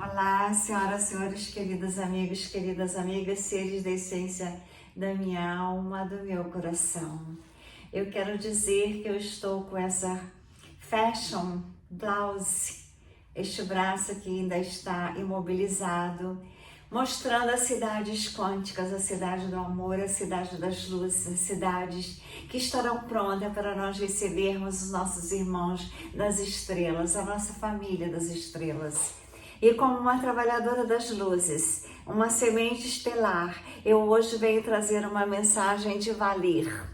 Olá, senhoras, senhores, queridas amigas, seres da essência da minha alma, do meu coração. Eu quero dizer que eu estou com essa fashion blouse, este braço que ainda está imobilizado, mostrando as cidades quânticas, a cidade do amor, a cidade das luzes, as cidades que estarão prontas para nós recebermos os nossos irmãos das estrelas, a nossa família das estrelas. E como uma trabalhadora das luzes, uma semente estelar, eu hoje venho trazer uma mensagem de valer.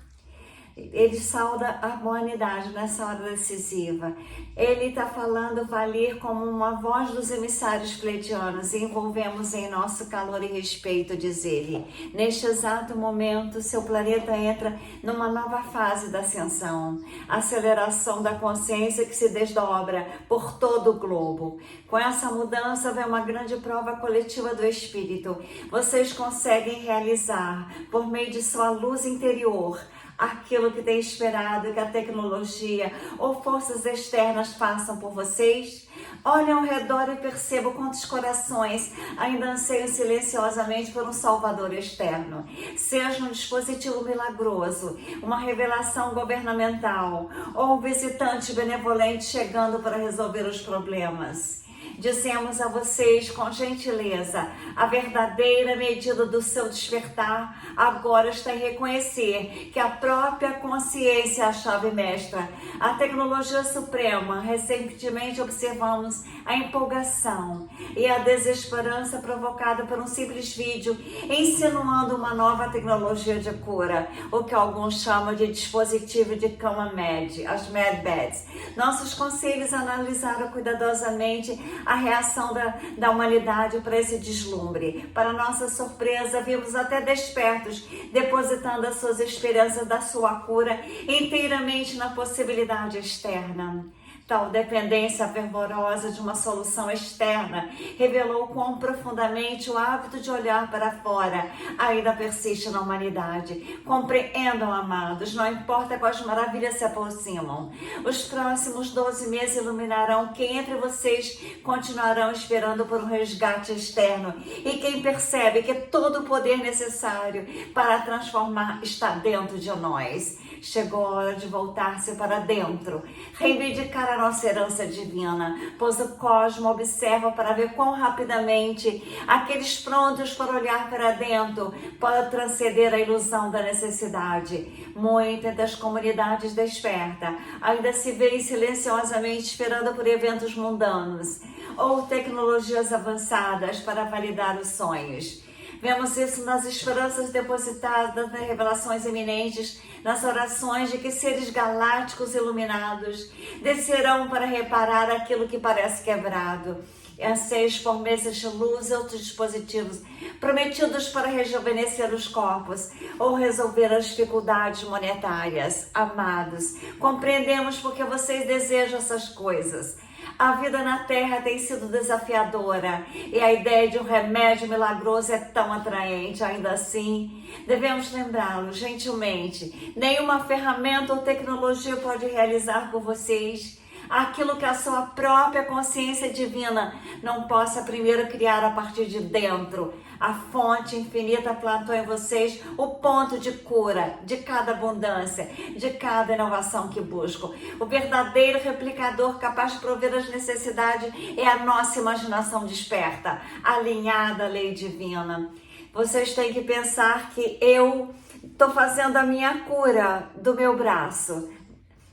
Ele sauda a humanidade nessa hora decisiva. Ele está falando valer como uma voz dos emissários pleidianos. Envolvemos em nosso calor e respeito, diz ele. Neste exato momento, seu planeta entra numa nova fase da ascensão. Aceleração da consciência que se desdobra por todo o globo. Com essa mudança vem uma grande prova coletiva do espírito. Vocês conseguem realizar, por meio de sua luz interior, aquilo que tem esperado que a tecnologia ou forças externas façam por vocês? Olhem ao redor e percebam quantos corações ainda anseiam silenciosamente por um salvador externo. Seja um dispositivo milagroso, uma revelação governamental ou um visitante benevolente chegando para resolver os problemas. Dizemos a vocês com gentileza, a verdadeira medida do seu despertar agora está em reconhecer que a própria consciência é a chave mestra. A tecnologia suprema, recentemente observamos a empolgação e a desesperança provocada por um simples vídeo insinuando uma nova tecnologia de cura, o que alguns chamam de dispositivo de cama med, as medbeds. Nossos conselhos analisaram cuidadosamente a reação da humanidade para esse deslumbre. Para nossa surpresa, vimos até despertos, depositando as suas esperanças da sua cura inteiramente na possibilidade externa. Tal dependência fervorosa de uma solução externa revelou quão profundamente o hábito de olhar para fora ainda persiste na humanidade. Compreendam, amados, não importa quais maravilhas se aproximam. Os próximos 12 meses iluminarão quem entre vocês continuarão esperando por um resgate externo e quem percebe que todo o poder necessário para transformar está dentro de nós. Chegou a hora de voltar-se para dentro, reivindicar a nossa herança divina, pois o cosmo observa para ver quão rapidamente aqueles prontos para olhar para dentro podem transcender a ilusão da necessidade. Muitas das comunidades despertas ainda se veem silenciosamente esperando por eventos mundanos ou tecnologias avançadas para validar os sonhos. Vemos isso nas esperanças depositadas nas revelações iminentes, nas orações de que seres galácticos iluminados descerão para reparar aquilo que parece quebrado. Anseios por mesas de luz e outros dispositivos prometidos para rejuvenescer os corpos ou resolver as dificuldades monetárias. Amados, compreendemos porque vocês desejam essas coisas. A vida na Terra tem sido desafiadora e a ideia de um remédio milagroso é tão atraente. Ainda assim, devemos lembrá-lo gentilmente. Nenhuma ferramenta ou tecnologia pode realizar por vocês aquilo que a sua própria consciência divina não possa primeiro criar a partir de dentro. A fonte infinita plantou em vocês o ponto de cura de cada abundância, de cada inovação que busco. O verdadeiro replicador capaz de prover as necessidades é a nossa imaginação desperta, alinhada à lei divina. Vocês têm que pensar que eu estou fazendo a minha cura do meu braço,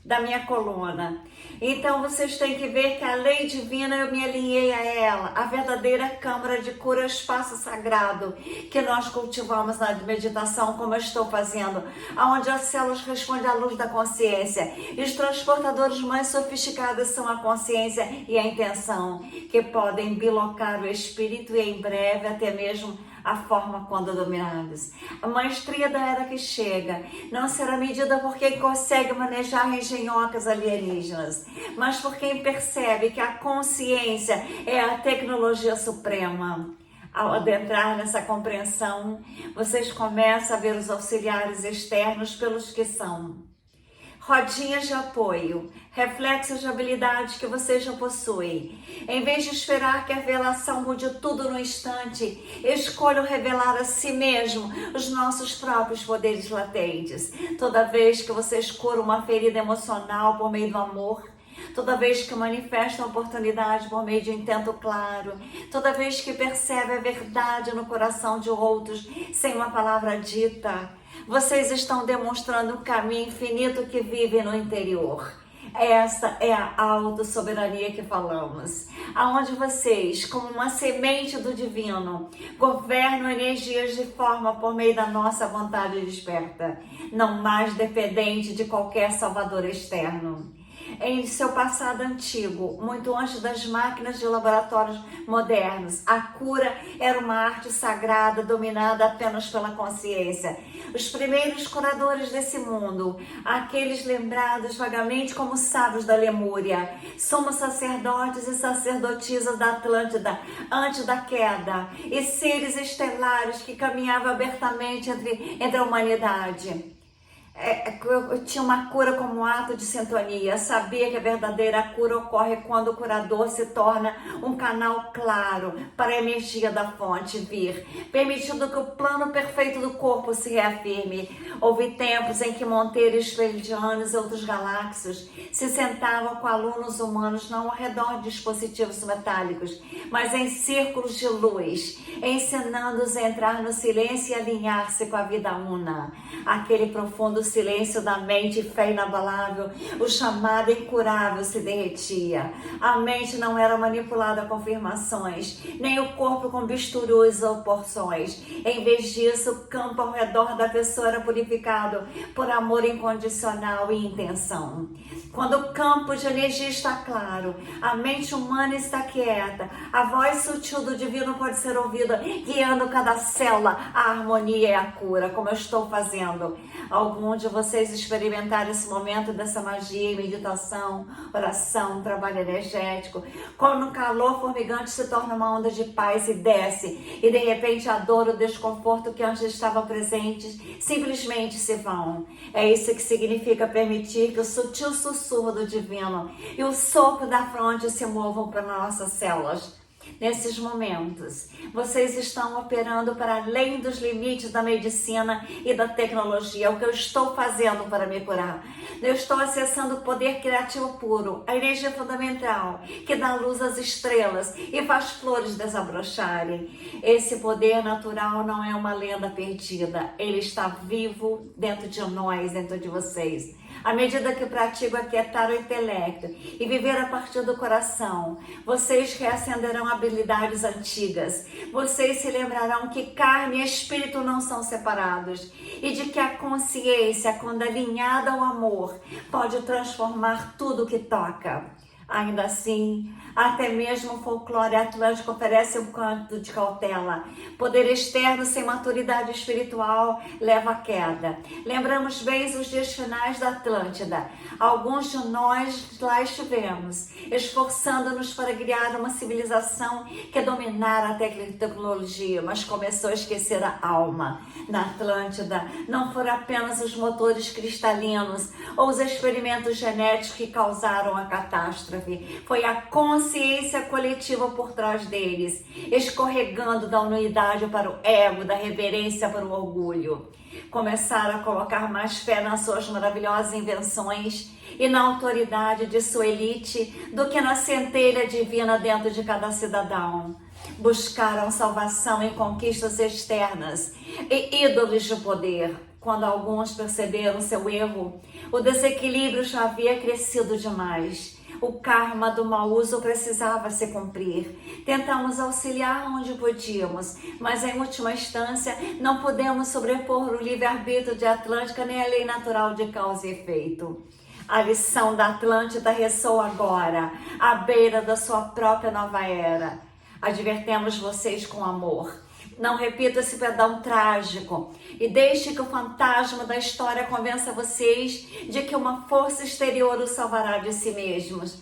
da minha coluna. Então vocês têm que ver que a lei divina, eu me alinhei a ela, a verdadeira câmara de cura, espaço sagrado que nós cultivamos na meditação, como eu estou fazendo, onde as células respondem à luz da consciência e os transportadores mais sofisticados são a consciência e a intenção, que podem bilocar o espírito e em breve até mesmo a forma quando dominados. A maestria da era que chega não será medida por quem consegue manejar engenhocas alienígenas, mas por quem percebe que a consciência é a tecnologia suprema. Ao adentrar nessa compreensão, vocês começam a ver os auxiliares externos pelos que são. rodinhas de apoio, reflexos de habilidade que você já possui. Em vez de esperar que a revelação mude tudo no instante, escolha revelar a si mesmo os nossos próprios poderes latentes. Toda vez que você cura uma ferida emocional por meio do amor, toda vez que manifesta uma oportunidade por meio de um intento claro, toda vez que percebe a verdade no coração de outros sem uma palavra dita, vocês estão demonstrando um caminho infinito que vive no interior. Esta é a autossoberania que falamos, aonde vocês, como uma semente do divino, governam energias de forma por meio da nossa vontade desperta, não mais dependente de qualquer salvador externo. Em seu passado antigo, muito antes das máquinas de laboratórios modernos, a cura era uma arte sagrada dominada apenas pela consciência. Os primeiros curadores desse mundo, aqueles lembrados vagamente como sábios da Lemúria, somos sacerdotes e sacerdotisas da Atlântida antes da queda, e seres estelares que caminhavam abertamente entre a humanidade. Eu tinha uma cura como ato de sintonia. Sabia que a verdadeira cura ocorre quando o curador se torna um canal claro para a energia da fonte vir, permitindo que o plano perfeito do corpo se reafirme. Houve tempos em que Monteiro, Fleidianos e outros galáxios se sentavam com alunos humanos não ao redor de dispositivos metálicos, mas em círculos de luz, ensinando-os a entrar no silêncio e alinhar-se com a vida una. Aquele profundo silêncio da mente, fé inabalável, o chamado incurável se derretia. A mente não era manipulada com afirmações, nem o corpo com bisturus ou porções. Em vez disso, o campo ao redor da pessoa era purificado por amor incondicional e intenção. Quando o campo de energia está claro, a mente humana está quieta, a voz sutil do divino pode ser ouvida, guiando cada célula à harmonia e à cura, como eu estou fazendo. Alguns de vocês experimentaram esse momento dessa magia em meditação, oração, trabalho energético, quando o calor formigante se torna uma onda de paz e desce, e de repente a dor, o desconforto que antes estavam presentes, simplesmente se vão. É isso que significa permitir que o sutil sussurro do divino e o sopro da fronte se movam para nossas células. Nesses momentos, vocês estão operando para além dos limites da medicina e da tecnologia. É o que eu estou fazendo para me curar. Eu estou acessando o poder criativo puro, a energia fundamental, que dá luz às estrelas e faz flores desabrocharem. Esse poder natural não é uma lenda perdida. Ele está vivo dentro de nós, dentro de vocês. À medida que pratico aquietar o intelecto e viver a partir do coração, vocês reacenderão habilidades antigas. Vocês se lembrarão que carne e espírito não são separados e de que a consciência, quando alinhada ao amor, pode transformar tudo o que toca. Ainda assim, até mesmo o folclore atlântico oferece um canto de cautela. Poder externo sem maturidade espiritual leva à queda. Lembramos bem os dias finais da Atlântida. Alguns de nós lá estivemos, esforçando-nos para criar uma civilização que dominara a tecnologia, mas começou a esquecer a alma. Na Atlântida, não foram apenas os motores cristalinos ou os experimentos genéticos que causaram a catástrofe. Foi a consciência coletiva por trás deles, escorregando da unidade para o ego, da reverência para o orgulho. Começaram a colocar mais fé nas suas maravilhosas invenções e na autoridade de sua elite do que na centelha divina dentro de cada cidadão. Buscaram salvação em conquistas externas e ídolos de poder. Quando alguns perceberam seu erro, o desequilíbrio já havia crescido demais. O karma do mau uso precisava se cumprir. Tentamos auxiliar onde podíamos, mas em última instância não podemos sobrepor o livre-arbítrio de Atlântica nem a lei natural de causa e efeito. A lição da Atlântida ressoa agora, à beira da sua própria nova era. Advertemos vocês com amor. Não repita esse perdão trágico e deixe que o fantasma da história convença vocês de que uma força exterior os salvará de si mesmos.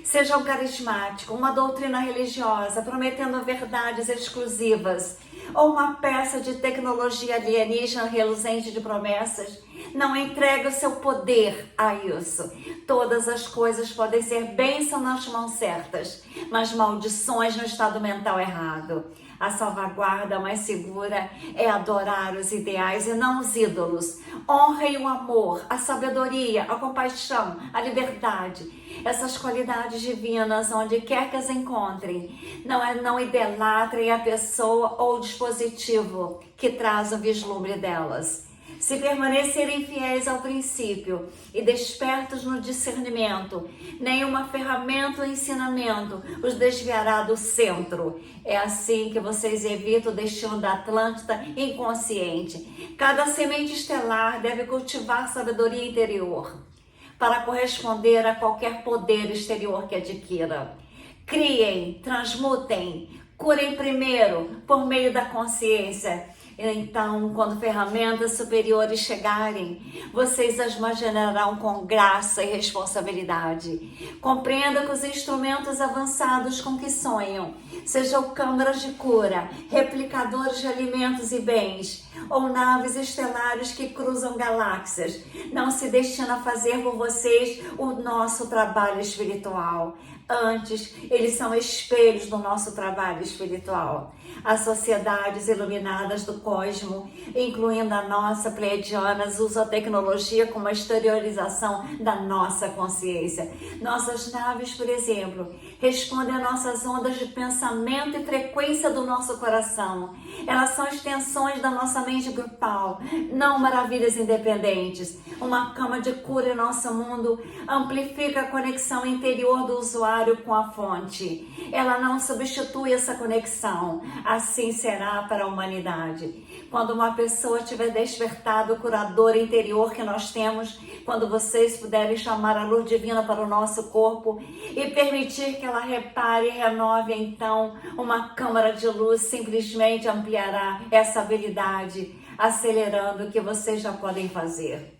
seja um carismático, uma doutrina religiosa, prometendo verdades exclusivas, ou uma peça de tecnologia alienígena reluzente de promessas, não entregue o seu poder a isso. Todas as coisas podem ser bênção nas mãos certas, mas maldições no estado mental errado. A salvaguarda mais segura é adorar os ideais e não os ídolos. Honre o amor, a sabedoria, a compaixão, a liberdade. Essas qualidades divinas, onde quer que as encontrem, não idolatrem a pessoa ou o dispositivo que traz o vislumbre delas. Se permanecerem fiéis ao princípio e despertos no discernimento, nenhuma ferramenta ou ensinamento os desviará do centro. É assim que vocês evitam o destino da Atlântida inconsciente. Cada semente estelar deve cultivar sabedoria interior para corresponder a qualquer poder exterior que adquira. Criem, transmutem, curem primeiro por meio da consciência. Então, quando ferramentas superiores chegarem, vocês as imaginarão com graça e responsabilidade. Compreenda que os instrumentos avançados com que sonham, sejam câmaras de cura, replicadores de alimentos e bens, ou naves estelares que cruzam galáxias, não se destinam a fazer por vocês o nosso trabalho espiritual. Antes, eles são espelhos do nosso trabalho espiritual. As sociedades iluminadas do cosmo, incluindo a nossa Pleiadianas, usam a tecnologia como a exteriorização da nossa consciência. Nossas naves, por exemplo, respondem a nossas ondas de pensamento e frequência do nosso coração. Elas são extensões da nossa mente grupal, não maravilhas independentes. Uma cama de cura em nosso mundo amplifica a conexão interior do usuário com a fonte. Ela não substitui essa conexão. Assim será para a humanidade. Quando uma pessoa tiver despertado o curador interior que nós temos, quando vocês puderem chamar a luz divina para o nosso corpo e permitir que ela repare e renove, então uma câmara de luz simplesmente ampliará essa habilidade, acelerando o que vocês já podem fazer.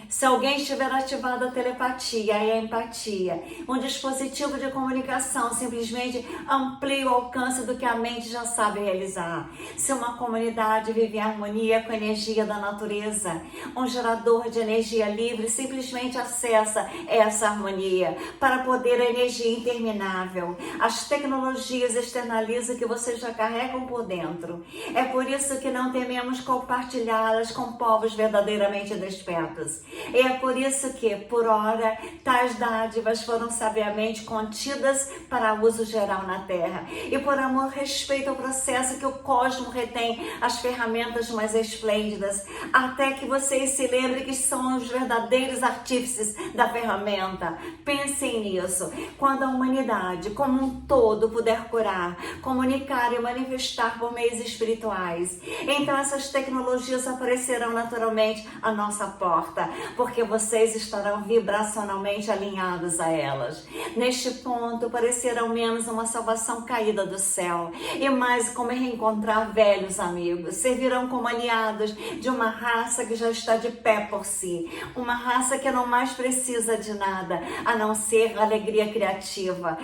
Se alguém estiver ativado a telepatia e a empatia, um dispositivo de comunicação simplesmente amplia o alcance do que a mente já sabe realizar. Se uma comunidade vive em harmonia com a energia da natureza, um gerador de energia livre simplesmente acessa essa harmonia para poder a energia interminável. As tecnologias externalizam o que vocês já carregam por dentro. É por isso que não tememos compartilhá-las com povos verdadeiramente despertos. E é por isso que, por ora, tais dádivas foram sabiamente contidas para uso geral na Terra. E por amor respeito ao processo que o cosmo retém as ferramentas mais esplêndidas, até que vocês se lembrem que são os verdadeiros artífices da ferramenta. Pensem nisso. Quando a humanidade, como um todo, puder curar, comunicar e manifestar por meios espirituais, então essas tecnologias aparecerão naturalmente à nossa porta, porque vocês estarão vibracionalmente alinhados a elas. Neste ponto, parecerão menos uma salvação caída do céu e mais como reencontrar velhos amigos. Servirão como aliados de uma raça que já está de pé por si, uma raça que não mais precisa de nada, a não ser a alegria criativa.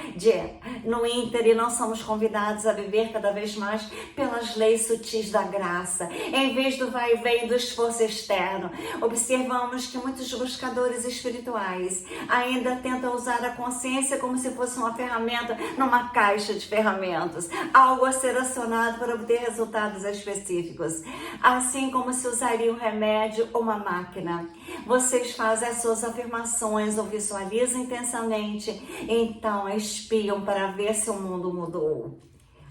No ínterim, não somos convidados a viver cada vez mais pelas leis sutis da graça, em vez do vai e vem do esforço externo. Observamos que muitos buscadores espirituais ainda tentam usar a consciência como se fosse uma ferramenta numa caixa de ferramentas, algo a ser acionado para obter resultados específicos, assim como se usaria um remédio ou uma máquina. Vocês fazem as suas afirmações ou visualizam intensamente, então espiam para ver se o mundo mudou.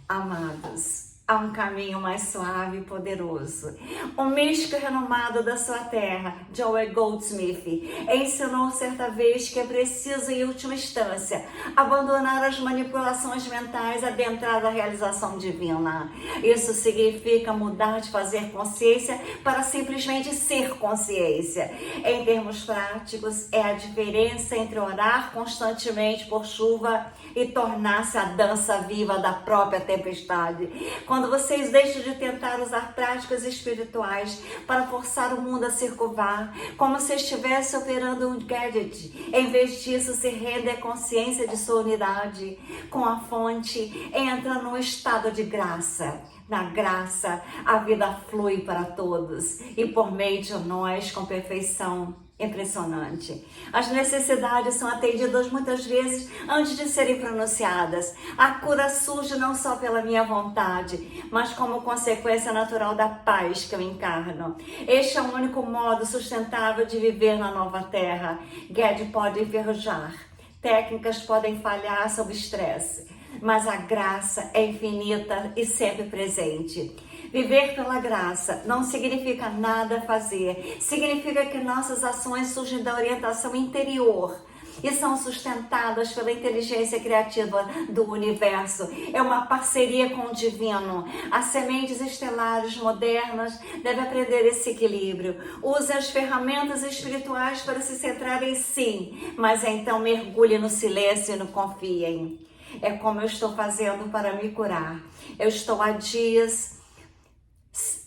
Amados, há um caminho mais suave e poderoso. Um místico renomado da sua terra, Joel Goldsmith, ensinou certa vez que é preciso, em última instância, abandonar as manipulações mentais e adentrar a realização divina. Isso significa mudar de fazer consciência para simplesmente ser consciência. Em termos práticos, é a diferença entre orar constantemente por chuva e tornar-se a dança viva da própria tempestade. Quando vocês deixam de tentar usar práticas espirituais para forçar o mundo a se curvar, como se estivesse operando um gadget, em vez disso se rende à consciência de sua unidade com a fonte, entra num estado de graça. Na graça, a vida flui para todos e por meio de nós com perfeição impressionante. As necessidades são atendidas muitas vezes antes de serem pronunciadas. A cura surge não só pela minha vontade, mas como consequência natural da paz que eu encarno. Este é o único modo sustentável de viver na nova terra. Guedes pode enferrujar, técnicas podem falhar sob estresse, mas a graça é infinita e sempre presente. Viver pela graça não significa nada fazer, significa que nossas ações surgem da orientação interior e são sustentadas pela inteligência criativa do universo. É uma parceria com o divino. As sementes estelares modernas devem aprender esse equilíbrio. Use as ferramentas espirituais para se centrar em si, mas então mergulhe no silêncio e no confiem. É como eu estou fazendo para me curar. Eu estou há dias,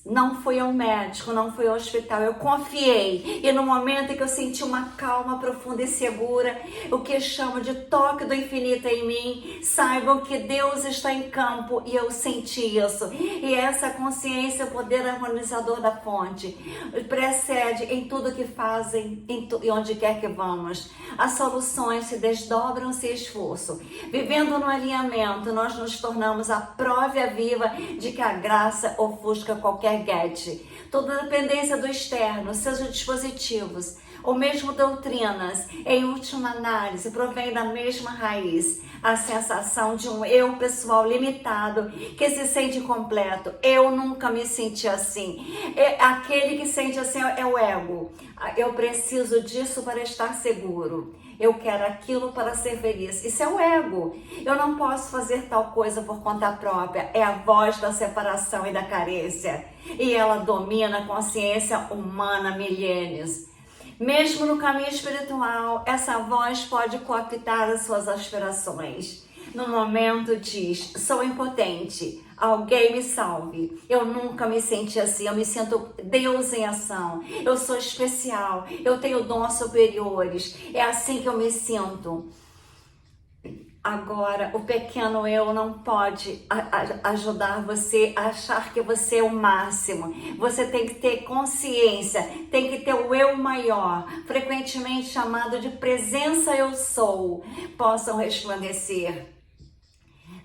não fui ao médico, não fui ao hospital, eu confiei. E no momento em que eu senti uma calma profunda e segura, o que eu chamo de toque do infinito em mim, saibam que Deus está em campo e eu senti isso. E essa consciência, o poder harmonizador da fonte, precede em tudo que fazem e onde quer que vamos. As soluções se desdobram sem esforço. Vivendo no alinhamento, nós nos tornamos a prova viva de que a graça ofusca qualquer gadget. Toda dependência do externo, sejam dispositivos ou mesmo doutrinas, em última análise, provém da mesma raiz. A sensação de um eu pessoal limitado que se sente incompleto. Eu nunca me senti assim. Aquele que sente assim é o ego. Eu preciso disso para estar seguro. Eu quero aquilo para ser feliz. Isso é o ego. Eu não posso fazer tal coisa por conta própria. É a voz da separação e da carência. E ela domina a consciência humana há milênios. Mesmo no caminho espiritual, essa voz pode cooptar as suas aspirações. No momento diz, sou impotente, alguém me salve. Eu nunca me senti assim, eu me sinto Deus em ação. Eu sou especial, eu tenho dons superiores. É assim que eu me sinto. Agora, o pequeno eu não pode ajudar você a achar que você é o máximo. Você tem que ter consciência, tem que ter o eu maior, frequentemente chamado de presença eu sou, possam resplandecer.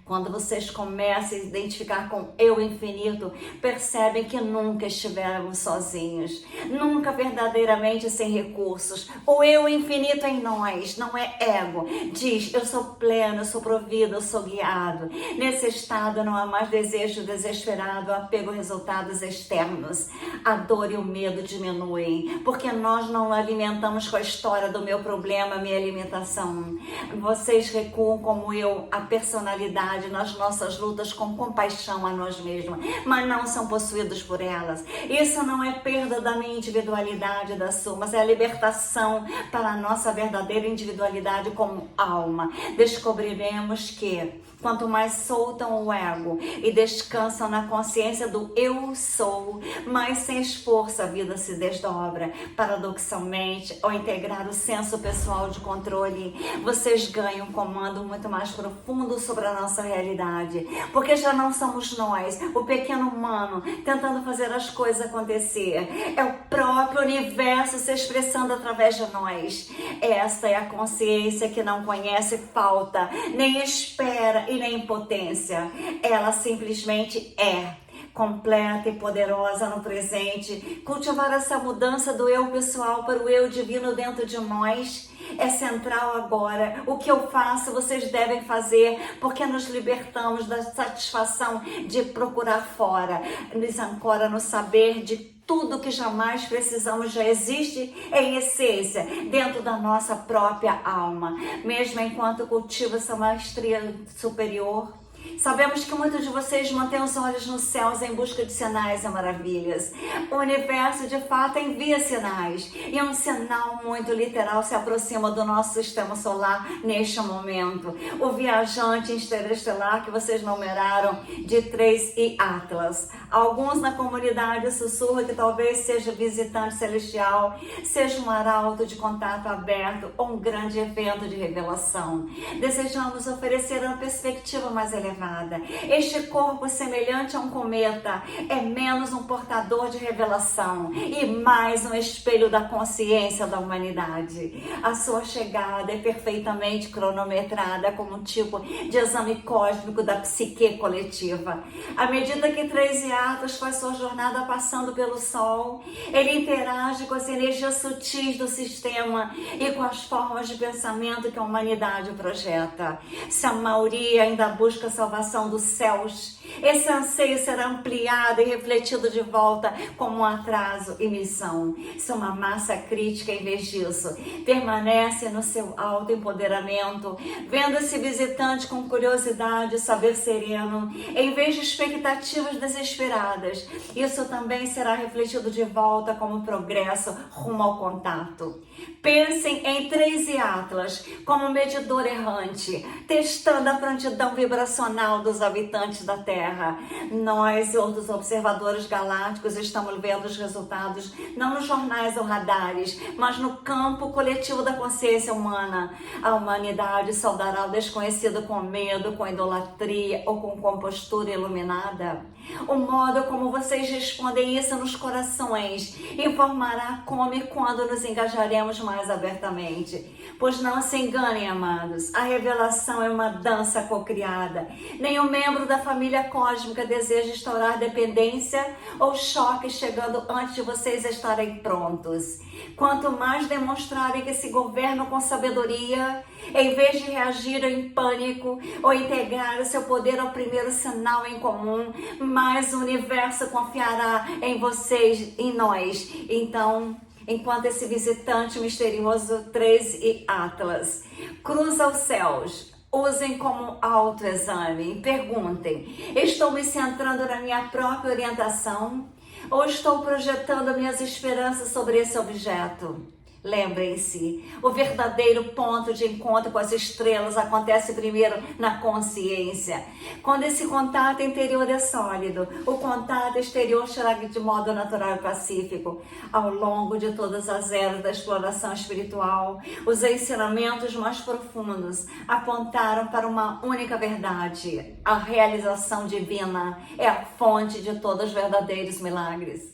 Quando vocês começam a se identificar com eu infinito, percebem que nunca estiveram sozinhos, nunca verdadeiramente sem recursos. O eu infinito em nós não é ego. Diz, eu sou pleno, eu sou provido, eu sou guiado. Nesse estado não há mais desejo desesperado, apego a resultados externos. A dor e o medo diminuem, porque nós não alimentamos com a história do meu problema, minha limitação. Vocês recuam como eu, a personalidade, nas nossas lutas com compaixão a nós mesmos, mas não são possuídos por elas. Isso não é perda da minha individualidade, da sua, mas é a libertação para a nossa verdadeira individualidade como alma. Descobriremos que quanto mais soltam o ego e descansam na consciência do eu sou, mais sem esforço a vida se desdobra. Paradoxalmente, ao integrar o senso pessoal de controle, vocês ganham um comando muito mais profundo sobre a nossa realidade, porque já não somos nós, o pequeno humano, tentando fazer as coisas acontecer. É o próprio universo se expressando através de nós. Esta é a consciência que não conhece falta, nem espera e nem impotência. Ela simplesmente é completa e poderosa no presente. Cultivar essa mudança do eu pessoal para o eu divino dentro de nós é central agora. O que eu faço, vocês devem fazer, porque nos libertamos da satisfação de procurar fora. Nos ancora no saber de tudo que jamais precisamos já existe em essência dentro da nossa própria alma. Mesmo enquanto cultivo essa maestria superior, Sabemos que muitos de vocês mantêm os olhos nos céus em busca de sinais e maravilhas. O universo, de fato, envia sinais. E um sinal muito literal se aproxima do nosso sistema solar neste momento. O viajante interestelar que vocês numeraram de 3 e Atlas. Alguns na comunidade sussurram que talvez seja visitante celestial, seja um arauto de contato aberto ou um grande evento de revelação. Desejamos oferecer uma perspectiva mais elevada. Este corpo semelhante a um cometa é menos um portador de revelação e mais um espelho da consciência da humanidade. A sua chegada é perfeitamente cronometrada como um tipo de exame cósmico da psique coletiva. À medida que 3 Atlas faz sua jornada passando pelo Sol, ele interage com as energias sutis do sistema e com as formas de pensamento que a humanidade projeta. Se a maioria ainda busca salvação dos céus, esse anseio será ampliado e refletido de volta como um atraso e missão. Se uma massa crítica, em vez disso, permanece no seu autoempoderamento, vendo esse visitante com curiosidade e saber sereno, em vez de expectativas desesperadas, isso também será refletido de volta como progresso rumo ao contato. Pensem em 3 Atlas como medidor errante, testando a prontidão vibracional dos habitantes da Terra. Nós e outros observadores galácticos estamos vendo os resultados não nos jornais ou radares, mas no campo coletivo da consciência humana. A humanidade saudará o desconhecido com medo, com idolatria ou com compostura iluminada. O modo como vocês respondem isso nos corações informará como e quando nos engajaremos mais abertamente. Pois não se enganem, amados, a revelação é uma dança cocriada. Nenhum membro da família cósmica deseja instaurar dependência ou choque chegando antes de vocês estarem prontos. Quanto mais demonstrarem que se governam com sabedoria, em vez de reagir em pânico ou integrar o seu poder ao primeiro sinal em comum, mais o universo confiará em vocês, em nós. Então, enquanto esse visitante misterioso 3 e Atlas cruza os céus, usem como autoexame. Perguntem: estou me centrando na minha própria orientação ou estou projetando minhas esperanças sobre esse objeto? Lembrem-se, o verdadeiro ponto de encontro com as estrelas acontece primeiro na consciência. Quando esse contato interior é sólido, o contato exterior será de modo natural e pacífico. Ao longo de todas as eras da exploração espiritual, os ensinamentos mais profundos apontaram para uma única verdade: a realização divina é a fonte de todos os verdadeiros milagres.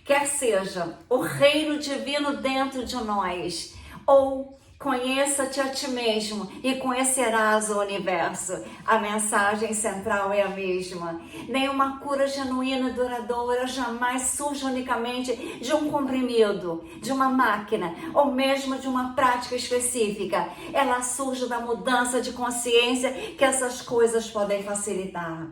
Quer seja o reino divino dentro de nós, ou conheça-te a ti mesmo e conhecerás o universo. A mensagem central é a mesma. Nenhuma cura genuína e duradoura jamais surge unicamente de um comprimido, de uma máquina ou mesmo de uma prática específica. Ela surge da mudança de consciência que essas coisas podem facilitar.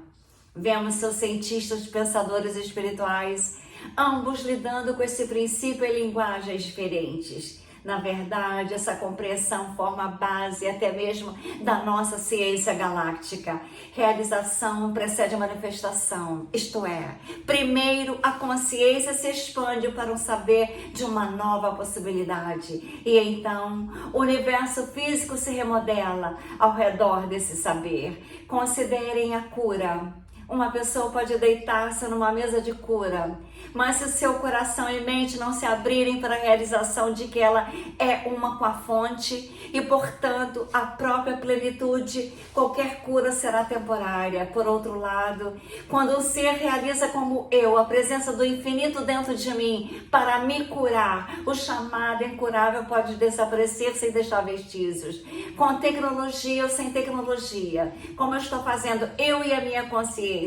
Vemos seus cientistas, pensadores espirituais, ambos lidando com esse princípio em linguagens diferentes. Na verdade, essa compreensão forma a base até mesmo da nossa ciência galáctica. Realização precede a manifestação, isto é, primeiro a consciência se expande para um saber de uma nova possibilidade e então o universo físico se remodela ao redor desse saber. Considerem a cura. Uma pessoa pode deitar-se numa mesa de cura, mas se o seu coração e mente não se abrirem para a realização de que ela é uma com a fonte e, portanto, a própria plenitude, qualquer cura será temporária. Por outro lado, quando o ser realiza como eu, a presença do infinito dentro de mim, para me curar, o chamado incurável pode desaparecer sem deixar vestígios. Com tecnologia ou sem tecnologia, como eu estou fazendo, eu e a minha consciência.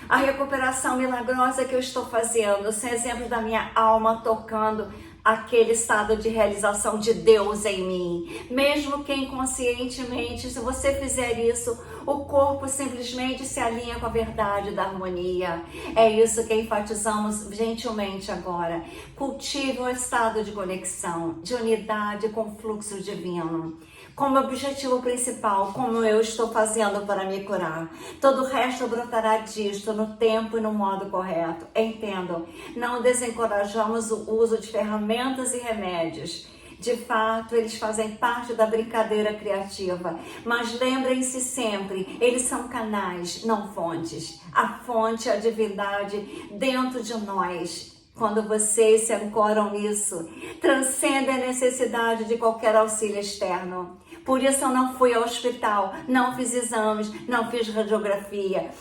A recuperação milagrosa que eu estou fazendo, são exemplos da minha alma tocando aquele estado de realização de Deus em mim. Mesmo que inconscientemente, se você fizer isso, o corpo simplesmente se alinha com a verdade da harmonia. É isso que enfatizamos gentilmente agora. Cultive o estado de conexão, de unidade com o fluxo divino. como objetivo principal, como eu estou fazendo para me curar. Todo o resto brotará disto no tempo e no modo correto. Entendam, não desencorajamos o uso de ferramentas e remédios. De fato, eles fazem parte da brincadeira criativa, mas lembrem-se sempre, eles são canais, não fontes. A fonte é a divindade dentro de nós. Quando vocês se ancoram nisso, transcendem a necessidade de qualquer auxílio externo. Por isso eu não fui ao hospital, não fiz exames, não fiz radiografia.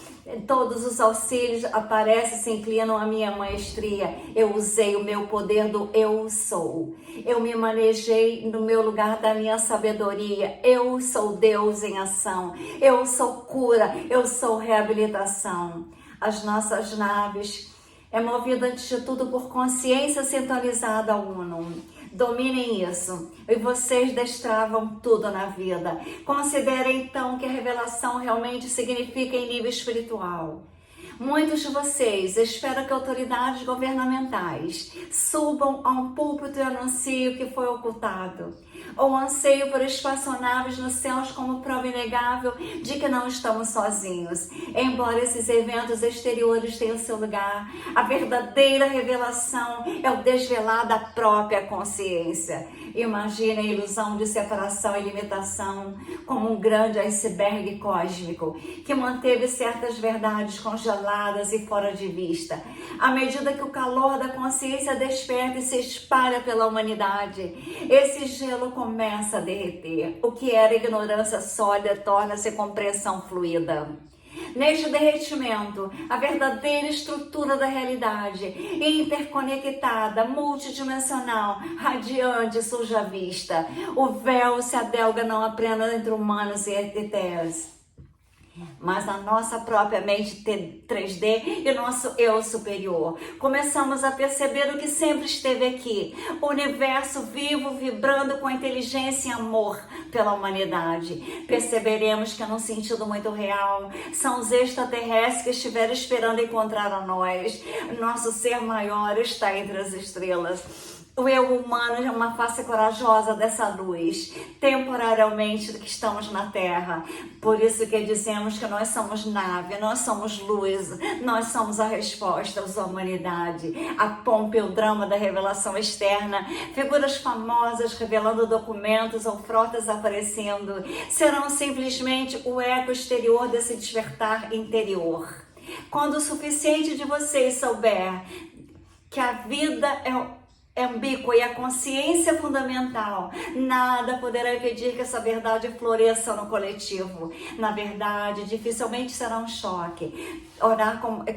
Todos os auxílios aparecem, se inclinam à minha maestria. Eu usei o meu poder do eu sou. Eu me manejei no meu lugar da minha sabedoria. Eu sou Deus em ação. Eu sou cura. Eu sou reabilitação. As nossas naves é movida antes de tudo por consciência sintonizada ao Uno. Dominem isso e vocês destravam tudo na vida. Considerem então que a revelação realmente significa em nível espiritual. Muitos de vocês esperam que autoridades governamentais subam a um púlpito e anunciem o que foi ocultado, ou anseio por espaçonaves nos céus como prova inegável de que não estamos sozinhos. Embora esses eventos exteriores tenham seu lugar, a verdadeira revelação é o desvelar da própria consciência. Imagine a ilusão de separação e limitação como um grande iceberg cósmico que manteve certas verdades congeladas e fora de vista. À medida que o calor da consciência desperta e se espalha pela humanidade, esse gelo começa a derreter. O que era ignorância sólida torna-se compreensão fluida. Neste derretimento, a verdadeira estrutura da realidade, interconectada, multidimensional, radiante, surge à vista. O véu se adelga não apenas entre humanos e etéreos, mas na nossa própria mente 3D e nosso eu superior. Começamos a perceber o que sempre esteve aqui, o universo vivo, vibrando com inteligência e amor pela humanidade. Perceberemos que, num sentido muito real, são os extraterrestres que estiveram esperando encontrar a nós. Nosso ser maior está entre as estrelas. O eu humano é uma face corajosa dessa luz, temporariamente que estamos na Terra. Por isso que dizemos que nós somos nave, nós somos luz, nós somos a resposta à humanidade. A pompa e o drama da revelação externa, figuras famosas revelando documentos ou frotas aparecendo, serão simplesmente o eco exterior desse despertar interior. Quando o suficiente de vocês souber que a vida é ambígua e a consciência é fundamental, nada poderá impedir que essa verdade floresça no coletivo. Na verdade, dificilmente será um choque.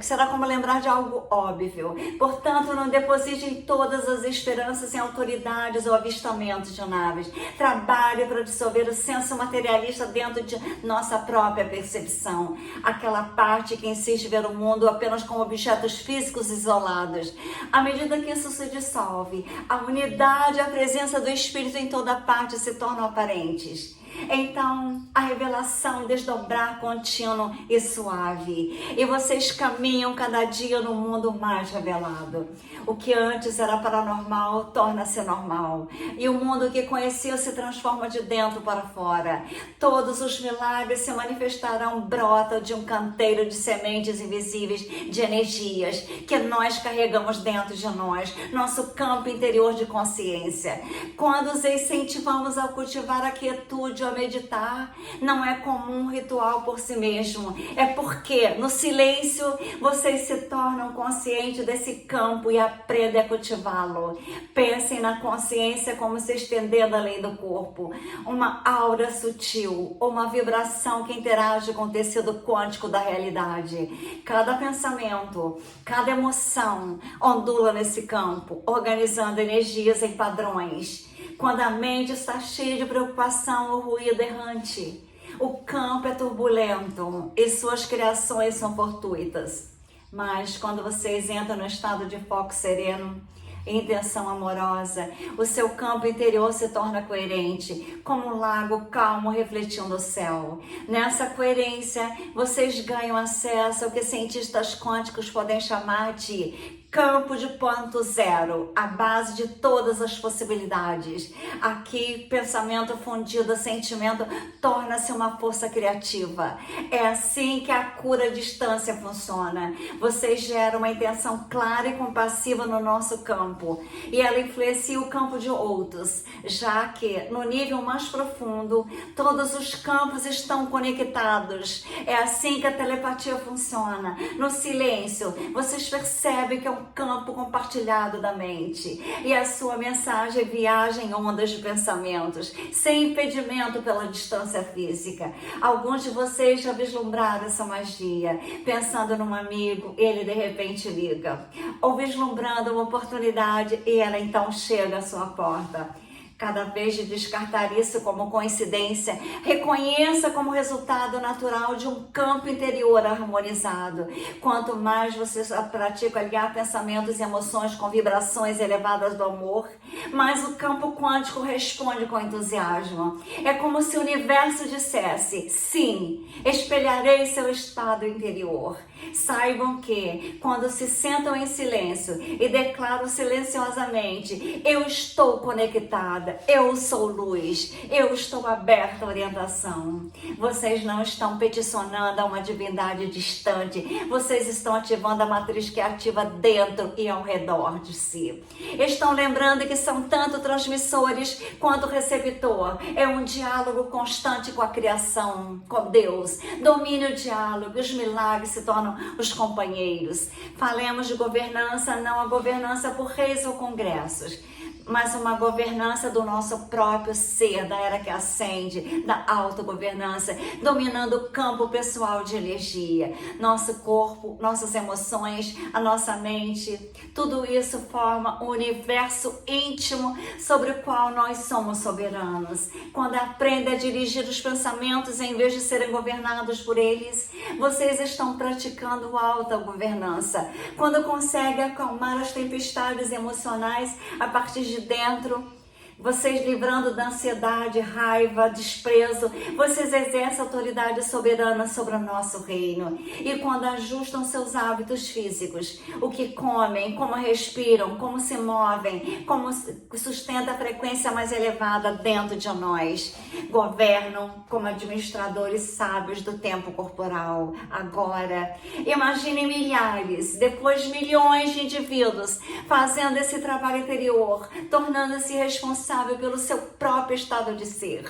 Será como lembrar de algo óbvio. Portanto, não depositem todas as esperanças em autoridades ou avistamentos de naves. Trabalhe para dissolver o senso materialista dentro de nossa própria percepção. Aquela parte que insiste ver o mundo apenas como objetos físicos isolados. À medida que isso se dissolve, a unidade e a presença do Espírito em toda parte se tornam aparentes. Então, a revelação desdobrar contínuo e suave. E vocês caminham cada dia no mundo mais revelado. O que antes era paranormal torna-se normal. E o mundo que conhecia se transforma de dentro para fora. Todos os milagres se manifestarão, brotam de um canteiro de sementes invisíveis, de energias que nós carregamos dentro de nós, nosso campo interior de consciência. Quando os incentivamos a cultivar a quietude, a meditar, não é como um ritual por si mesmo, é porque no silêncio vocês se tornam conscientes desse campo e aprendem a cultivá-lo. Pensem na consciência como se estendendo além do corpo, uma aura sutil, uma vibração que interage com o tecido quântico da realidade. Cada pensamento, cada emoção ondula nesse campo, organizando energias em padrões. Quando a mente está cheia de preocupação ou ruído errante, o campo é turbulento e suas criações são fortuitas. Mas quando vocês entram no estado de foco sereno, intenção amorosa, o seu campo interior se torna coerente, como um lago calmo refletindo o céu. Nessa coerência, vocês ganham acesso ao que cientistas quânticos podem chamar de Campo de ponto zero, a base de todas as possibilidades. Aqui, pensamento fundido a sentimento torna-se uma força criativa. É assim que a cura à distância funciona. Você gera uma intenção clara e compassiva no nosso campo e ela influencia o campo de outros, já que no nível mais profundo todos os campos estão conectados. É assim que a telepatia funciona. No silêncio, vocês percebem que é um campo compartilhado da mente e a sua mensagem viaja em ondas de pensamentos, sem impedimento pela distância física. Alguns de vocês já vislumbraram essa magia, pensando num amigo, ele de repente liga, ou vislumbrando uma oportunidade e ela então chega à sua porta. Cada vez de descartar isso como coincidência, reconheça como resultado natural de um campo interior harmonizado. Quanto mais você pratica alinhar pensamentos e emoções com vibrações elevadas do amor, mais o campo quântico responde com entusiasmo. É como se o universo dissesse: sim, espelharei seu estado interior. Saibam que, quando se sentam em silêncio e declaram silenciosamente: eu estou conectada, eu sou luz, eu estou aberta à orientação. Vocês não estão peticionando a uma divindade distante, vocês estão ativando a matriz que ativa dentro e ao redor de si. Estão lembrando que são tanto transmissores quanto receptor. É um diálogo constante com a criação, com Deus. Domine o diálogo, os milagres se tornam os companheiros. Falemos de governança, não a governança por reis ou congressos, mas uma governança do nosso próprio ser, da era que ascende, da autogovernança, dominando o campo pessoal de energia. Nosso corpo, nossas emoções, a nossa mente, tudo isso forma um universo íntimo sobre o qual nós somos soberanos. Quando aprendem a dirigir os pensamentos em vez de serem governados por eles, vocês estão praticando autogovernança. Quando conseguem acalmar as tempestades emocionais a partir de dentro, vocês livrando da ansiedade, raiva, desprezo, vocês exercem autoridade soberana sobre o nosso reino. E quando ajustam seus hábitos físicos, o que comem, como respiram, como se movem, como sustenta a frequência mais elevada dentro de nós, governam como administradores sábios do tempo corporal. Agora, imaginem milhares, depois milhões de indivíduos fazendo esse trabalho interior, tornando-se responsáveis pelo seu próprio estado de ser.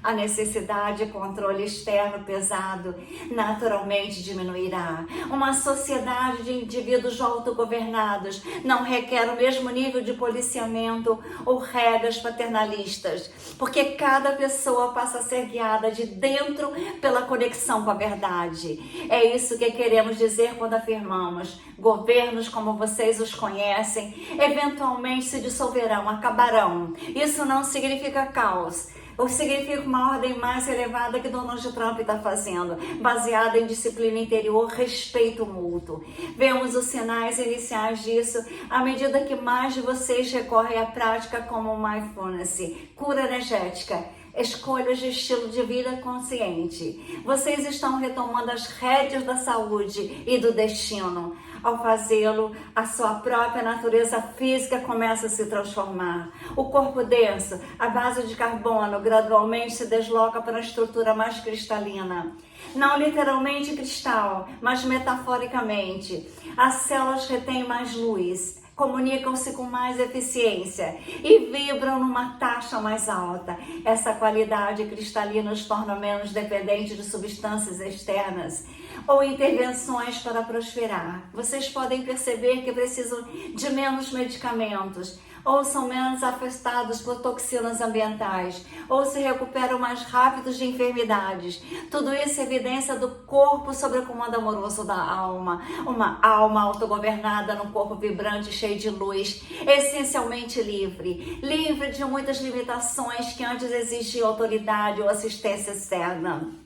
A necessidade de controle externo pesado naturalmente diminuirá. Uma sociedade de indivíduos autogovernados não requer o mesmo nível de policiamento ou regras paternalistas, porque cada pessoa passa a ser guiada de dentro pela conexão com a verdade. É isso que queremos dizer quando afirmamos: governos como vocês os conhecem, eventualmente se dissolverão, acabarão. Isso não significa caos, ou significa uma ordem mais elevada que Donald Trump está fazendo, baseada em disciplina interior, respeito mútuo. Vemos os sinais iniciais disso à medida que mais de vocês recorrem à prática como mindfulness, cura energética, escolhas de estilo de vida consciente. Vocês estão retomando as rédeas da saúde e do destino. Ao fazê-lo, a sua própria natureza física começa a se transformar. O corpo denso, a base de carbono, gradualmente se desloca para uma estrutura mais cristalina. Não literalmente cristal, mas metaforicamente. As células retêm mais luz, comunicam-se com mais eficiência e vibram numa taxa mais alta. Essa qualidade cristalina os torna menos dependentes de substâncias externas ou intervenções para prosperar. Vocês podem perceber que precisam de menos medicamentos, ou são menos afetados por toxinas ambientais, ou se recuperam mais rápido de enfermidades. Tudo isso é evidência do corpo sob o comando amoroso da alma. Uma alma autogovernada num corpo vibrante, cheio de luz, essencialmente livre. Livre de muitas limitações que antes exigiam autoridade ou assistência externa.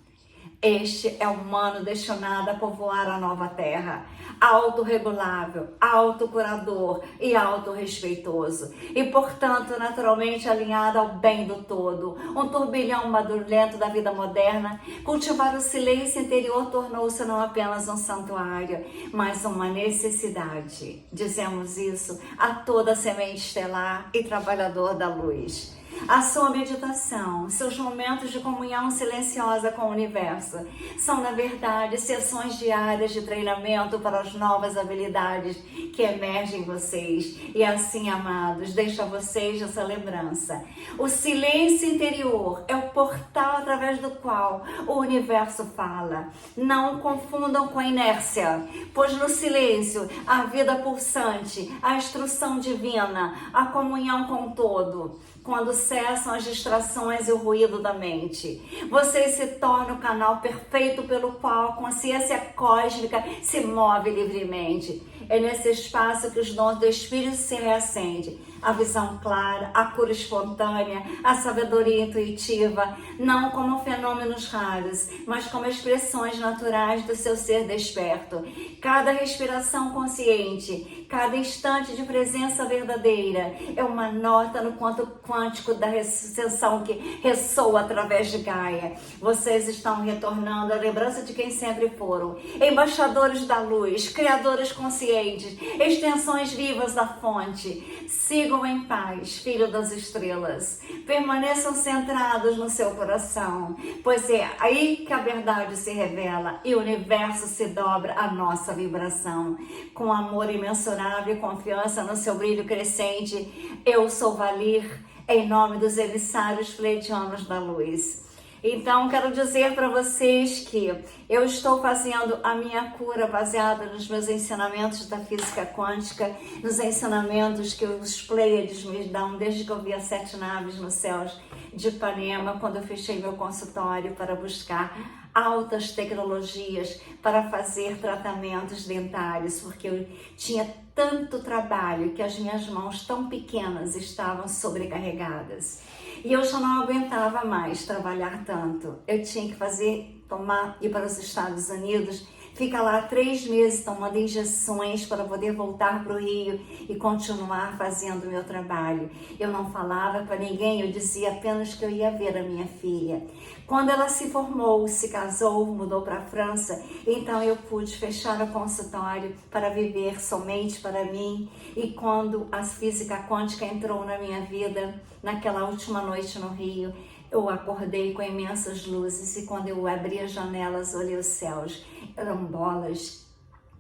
Este é o humano destinado a povoar a nova terra, autorregulável, autocurador e autorrespeitoso, e portanto naturalmente alinhado ao bem do todo, um turbilhão madurento da vida moderna. Cultivar o silêncio interior tornou-se não apenas um santuário, mas uma necessidade. Dizemos isso a toda semente estelar e trabalhador da luz. A sua meditação, seus momentos de comunhão silenciosa com o universo, são, na verdade, sessões diárias de treinamento para as novas habilidades que emergem em vocês. E assim, amados, deixo a vocês essa lembrança. O silêncio interior é o portal através do qual o universo fala. Não confundam com a inércia, pois no silêncio, a vida pulsante, a instrução divina, a comunhão com o todo. Quando cessam as distrações e o ruído da mente, você se torna o canal perfeito pelo qual a consciência cósmica se move livremente. É nesse espaço que os dons do Espírito se reacendem. A visão clara, a cura espontânea, a sabedoria intuitiva, não como fenômenos raros, mas como expressões naturais do seu ser desperto. Cada respiração consciente, cada instante de presença verdadeira é uma nota no campo quântico da ascensão que ressoa através de Gaia. Vocês estão retornando à lembrança de quem sempre foram, embaixadores da luz, criadores conscientes, extensões vivas da fonte. Sigam em paz, filho das estrelas. Permaneçam centrados no seu coração, pois é aí que a verdade se revela e o universo se dobra à nossa vibração. Com amor imensurável e confiança no seu brilho crescente, eu sou Valir, em nome dos emissários pleiadianos da luz. Então, quero dizer para vocês que eu estou fazendo a minha cura baseada nos meus ensinamentos da física quântica, nos ensinamentos que os Pleiades me dão desde que eu vi as 7 naves nos céus de Ipanema, quando eu fechei meu consultório para buscar altas tecnologias para fazer tratamentos dentários, porque eu tinha tanto trabalho que as minhas mãos tão pequenas estavam sobrecarregadas. E eu já não aguentava mais trabalhar tanto. Eu tinha que ir para os Estados Unidos, ficar lá 3 meses tomando injeções para poder voltar para o Rio e continuar fazendo o meu trabalho. Eu não falava para ninguém, eu dizia apenas que eu ia ver a minha filha. Quando ela se formou, se casou, mudou para a França, então eu pude fechar o consultório para viver somente para mim. E quando a física quântica entrou na minha vida, naquela última noite no Rio, eu acordei com imensas luzes e quando eu abri as janelas, olhei os céus, eram bolas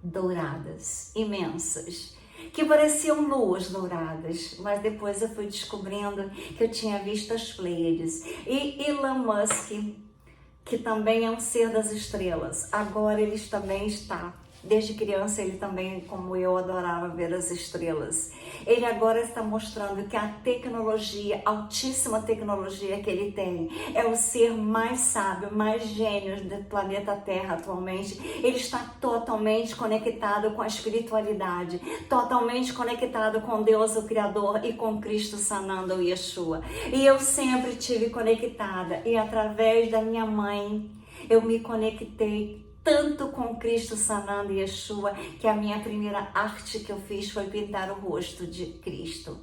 douradas, imensas, que pareciam luas douradas, mas depois eu fui descobrindo que eu tinha visto as Pleiades. E Elon Musk, que também é um ser das estrelas, agora ele também está. Desde criança ele também, como eu, adorava ver as estrelas. Ele agora está mostrando que a tecnologia, altíssima tecnologia que ele tem, é o ser mais sábio, mais gênio do planeta Terra atualmente. Ele está totalmente conectado com a espiritualidade, totalmente conectado com Deus, o Criador, e com Cristo Sananda, o Yeshua. E eu sempre tive conectada, e através da minha mãe, eu me conectei tanto com Cristo Sananda e Yeshua, que a minha primeira arte que eu fiz foi pintar o rosto de Cristo.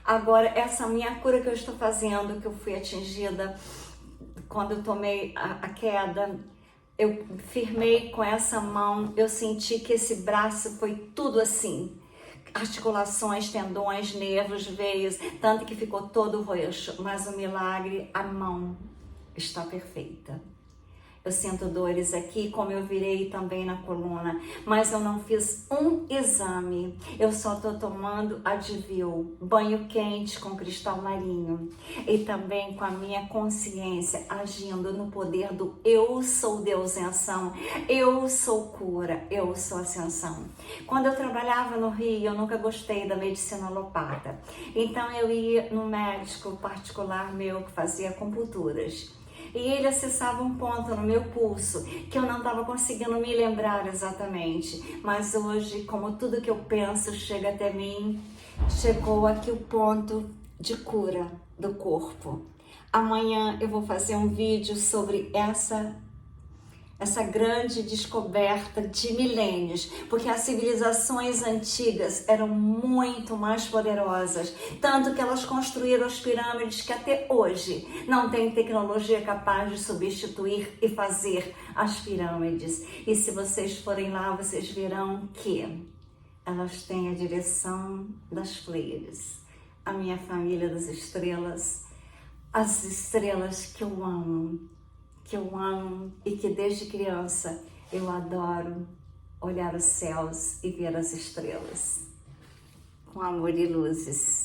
Agora, essa minha cura que eu estou fazendo, que eu fui atingida quando eu tomei a queda, eu firmei com essa mão, eu senti que esse braço foi tudo assim, articulações, tendões, nervos, veias, tanto que ficou todo roxo, mas o milagre, a mão está perfeita. Eu sinto dores aqui, como eu virei também na coluna, mas eu não fiz um exame. Eu só tô tomando Advil, banho quente com cristal marinho e também com a minha consciência agindo no poder do eu sou Deus em ação, eu sou cura, eu sou ascensão. Quando eu trabalhava no Rio, eu nunca gostei da medicina alopata. Então eu ia no médico particular meu que fazia acupunturas. E ele acessava um ponto no meu pulso que eu não estava conseguindo me lembrar exatamente. Mas hoje, como tudo que eu penso chega até mim, chegou aqui o ponto de cura do corpo. Amanhã eu vou fazer um vídeo sobre essa essa grande descoberta de milênios, porque as civilizações antigas eram muito mais poderosas, tanto que elas construíram as pirâmides que até hoje não tem tecnologia capaz de substituir e fazer as pirâmides. E se vocês forem lá, vocês verão que elas têm a direção das Pleiades, a minha família das estrelas, as estrelas que eu amo e que desde criança eu adoro olhar os céus e ver as estrelas. Com amor e luzes.